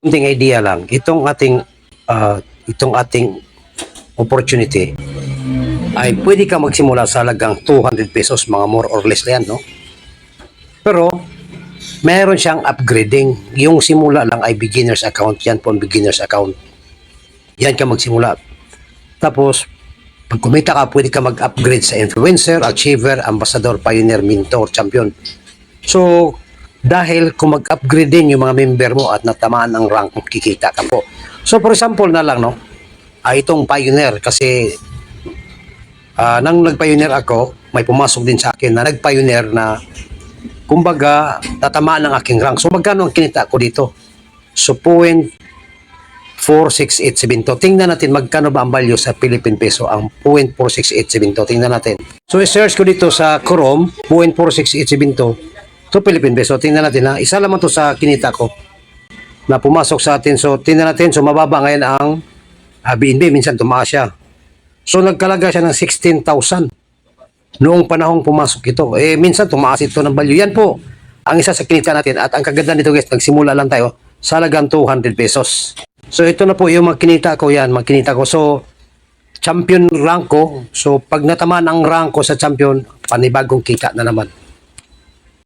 Kunting idea lang, itong ating opportunity ay pwede ka magsimula sa halagang 200 pesos, mga more or less yan, no? Pero meron siyang upgrading. Yung simula lang ay beginner's account. Yan po ang beginner's account. Yan ka magsimula. Tapos, pag kumita ka, pwede ka mag-upgrade sa influencer, achiever, ambassador, pioneer, mentor, champion. So, dahil kung mag-upgrade din yung mga member mo at natamaan ang rank, kikita ka po. So, for example na lang, no? Itong pioneer, kasi nang nag-pioneer ako, may pumasok din sa akin na nag-pioneer na kumbaga, tatamaan ng aking rank. So, magkano ang kinita ko dito? So, 0.46872. Tingnan natin magkano ba ang value sa Philippine Peso ang 0.46872. Tingnan natin. So, i-search ko dito sa Chrome, 0.46872. So, Philippine Peso. Tingnan natin ha. Isa naman to sa kinita ko na pumasok sa atin. So, tingnan natin. So, mababa ngayon ang BNB. Minsan tumaas siya. So, nagkalaga siya ng 16,000. Noong panahong pumasok ito, minsan tumaas ito ng value. Yan po ang isa sa kinita natin. At ang kaganda nito guys, nagsimula lang tayo sa halagang 200 pesos. So ito na po yung magkinita ko yan, magkinita ko. So champion rank ko. So pag natamaan ang rank ko sa champion, panibagong kita na naman.